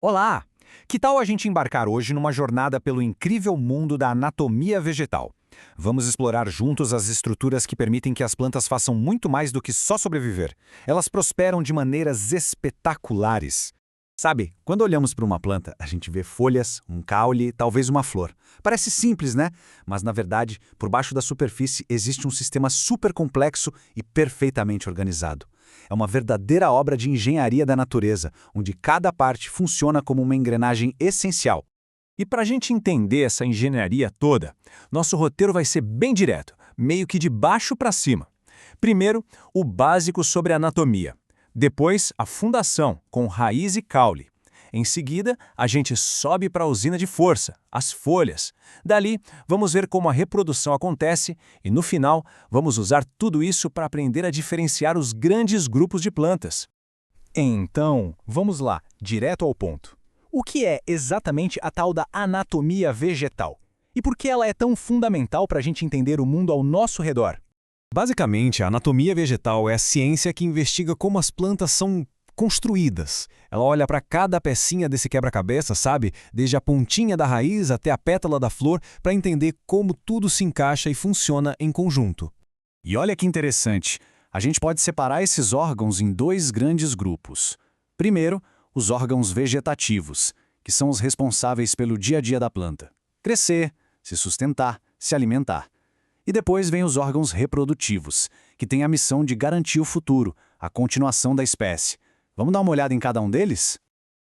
Olá! Que tal a gente embarcar hoje numa jornada pelo incrível mundo da anatomia vegetal? Vamos explorar juntos as estruturas que permitem que as plantas façam muito mais do que só sobreviver. Elas prosperam de maneiras espetaculares. Sabe, quando olhamos para uma planta, a gente vê folhas, um caule, talvez uma flor. Parece simples, né? Mas, na verdade, por baixo da superfície existe um sistema super complexo e perfeitamente organizado. É uma verdadeira obra de engenharia da natureza, onde cada parte funciona como uma engrenagem essencial. E para a gente entender essa engenharia toda, nosso roteiro vai ser bem direto, meio que de baixo para cima. Primeiro, o básico sobre a anatomia. Depois, a fundação, com raiz e caule. Em seguida, a gente sobe para a usina de força, as folhas. Dali, vamos ver como a reprodução acontece e, no final, vamos usar tudo isso para aprender a diferenciar os grandes grupos de plantas. Então, vamos lá, direto ao ponto. O que é exatamente a tal da anatomia vegetal? E por que ela é tão fundamental para a gente entender o mundo ao nosso redor? Basicamente, a anatomia vegetal é a ciência que investiga como as plantas são construídas. Ela olha para cada pecinha desse quebra-cabeça, sabe? Desde a pontinha da raiz até a pétala da flor, para entender como tudo se encaixa e funciona em conjunto. E olha que interessante, a gente pode separar esses órgãos em dois grandes grupos. Primeiro, os órgãos vegetativos, que são os responsáveis pelo dia a dia da planta. Crescer, se sustentar, se alimentar. E depois vem os órgãos reprodutivos, que têm a missão de garantir o futuro, a continuação da espécie. Vamos dar uma olhada em cada um deles?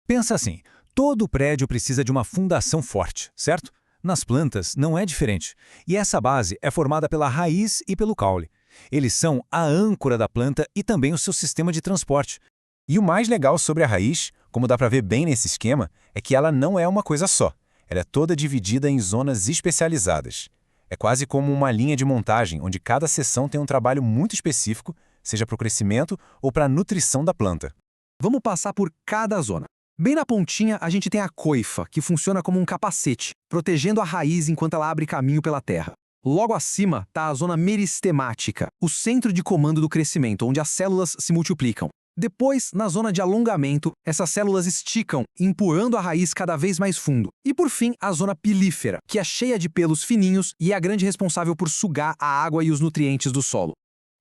Pensa assim, todo prédio precisa de uma fundação forte, certo? Nas plantas não é diferente. E essa base é formada pela raiz e pelo caule. Eles são a âncora da planta e também o seu sistema de transporte. E o mais legal sobre a raiz, como dá para ver bem nesse esquema, é que ela não é uma coisa só. Ela é toda dividida em zonas especializadas. É quase como uma linha de montagem, onde cada seção tem um trabalho muito específico, seja para o crescimento ou para a nutrição da planta. Vamos passar por cada zona. Bem na pontinha, a gente tem a coifa, que funciona como um capacete, protegendo a raiz enquanto ela abre caminho pela terra. Logo acima está a zona meristemática, o centro de comando do crescimento, onde as células se multiplicam. Depois, na zona de alongamento, essas células esticam, empurrando a raiz cada vez mais fundo. E por fim, a zona pilífera, que é cheia de pelos fininhos e é a grande responsável por sugar a água e os nutrientes do solo.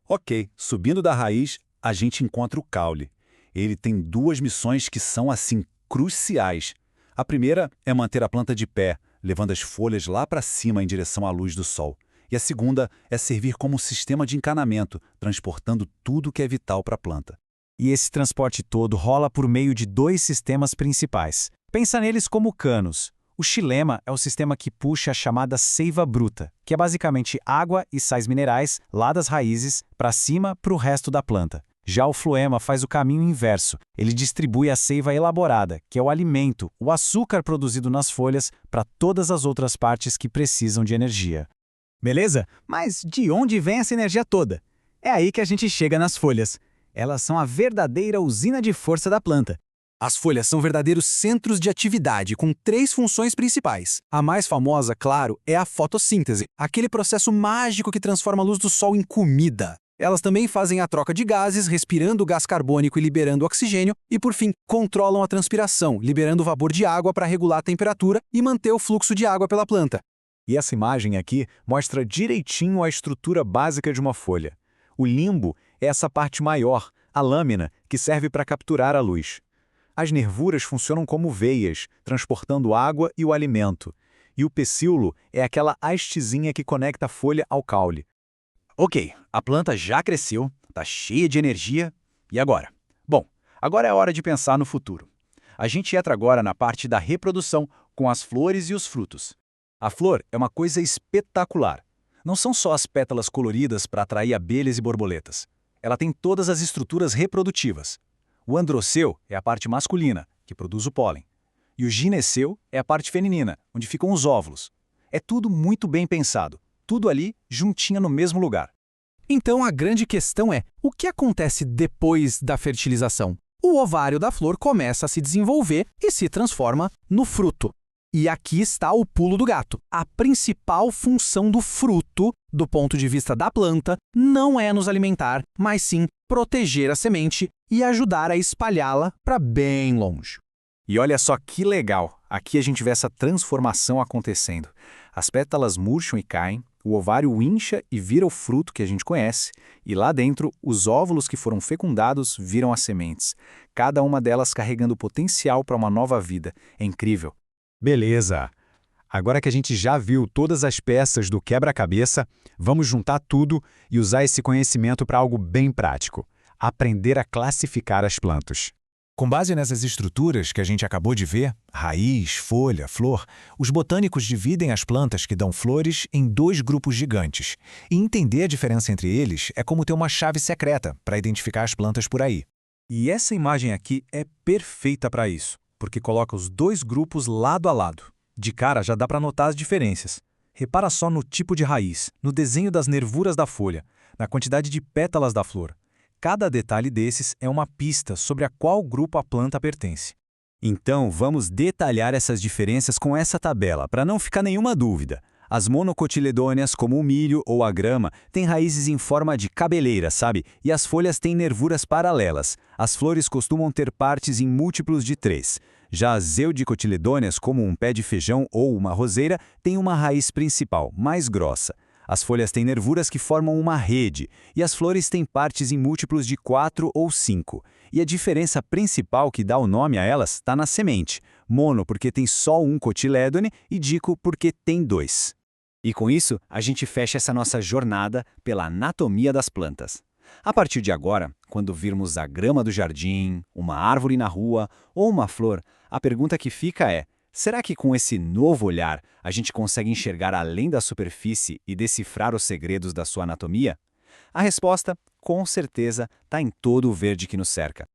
Ok, subindo da raiz, a gente encontra o caule. Ele tem duas missões que são, assim, cruciais. A primeira é manter a planta de pé, levando as folhas lá para cima em direção à luz do sol. E a segunda é servir como um sistema de encanamento, transportando tudo que é vital para a planta. E esse transporte todo rola por meio de dois sistemas principais. Pensa neles como canos. O xilema é o sistema que puxa a chamada seiva bruta, que é basicamente água e sais minerais lá das raízes para cima para o resto da planta. Já o floema faz o caminho inverso. Ele distribui a seiva elaborada, que é o alimento, o açúcar produzido nas folhas, para todas as outras partes que precisam de energia. Beleza? Mas de onde vem essa energia toda? É aí que a gente chega nas folhas. Elas são a verdadeira usina de força da planta. As folhas são verdadeiros centros de atividade com três funções principais. A mais famosa, claro, é a fotossíntese, aquele processo mágico que transforma a luz do sol em comida. Elas também fazem a troca de gases, respirando o gás carbônico e liberando oxigênio, e por fim, controlam a transpiração, liberando vapor de água para regular a temperatura e manter o fluxo de água pela planta. E essa imagem aqui mostra direitinho a estrutura básica de uma folha. O limbo é essa parte maior, a lâmina, que serve para capturar a luz. As nervuras funcionam como veias, transportando água e o alimento. E o pecíolo é aquela hastezinha que conecta a folha ao caule. Ok, a planta já cresceu, está cheia de energia, e agora? Bom, agora é hora de pensar no futuro. A gente entra agora na parte da reprodução, com as flores e os frutos. A flor é uma coisa espetacular. Não são só as pétalas coloridas para atrair abelhas e borboletas. Ela tem todas as estruturas reprodutivas. O androceu é a parte masculina, que produz o pólen. E o gineceu é a parte feminina, onde ficam os óvulos. É tudo muito bem pensado. Tudo ali, juntinho no mesmo lugar. Então a grande questão é, o que acontece depois da fertilização? O ovário da flor começa a se desenvolver e se transforma no fruto. E aqui está o pulo do gato. A principal função do fruto, do ponto de vista da planta, não é nos alimentar, mas sim proteger a semente e ajudar a espalhá-la para bem longe. E olha só que legal, aqui a gente vê essa transformação acontecendo. As pétalas murcham e caem, o ovário incha e vira o fruto que a gente conhece, e lá dentro, os óvulos que foram fecundados viram as sementes, cada uma delas carregando potencial para uma nova vida. É incrível. Beleza! Agora que a gente já viu todas as peças do quebra-cabeça, vamos juntar tudo e usar esse conhecimento para algo bem prático: aprender a classificar as plantas. Com base nessas estruturas que a gente acabou de ver, raiz, folha, flor, os botânicos dividem as plantas que dão flores em 2 grupos gigantes. E entender a diferença entre eles é como ter uma chave secreta para identificar as plantas por aí. E essa imagem aqui é perfeita para isso, porque coloca os 2 grupos lado a lado. De cara já dá para notar as diferenças. Repara só no tipo de raiz, no desenho das nervuras da folha, na quantidade de pétalas da flor. Cada detalhe desses é uma pista sobre a qual grupo a planta pertence. Então, vamos detalhar essas diferenças com essa tabela, para não ficar nenhuma dúvida. As monocotiledôneas, como o milho ou a grama, têm raízes em forma de cabeleira, sabe? E as folhas têm nervuras paralelas. As flores costumam ter partes em múltiplos de 3. Já as eudicotiledôneas, como um pé de feijão ou uma roseira, têm uma raiz principal, mais grossa. As folhas têm nervuras que formam uma rede, e as flores têm partes em múltiplos de 4 ou 5. E a diferença principal que dá o nome a elas está na semente. Mono porque tem só um cotilédone e dico porque tem 2. E com isso, a gente fecha essa nossa jornada pela anatomia das plantas. A partir de agora, quando virmos a grama do jardim, uma árvore na rua ou uma flor, a pergunta que fica é: será que com esse novo olhar a gente consegue enxergar além da superfície e decifrar os segredos da sua anatomia? A resposta, com certeza, está em todo o verde que nos cerca.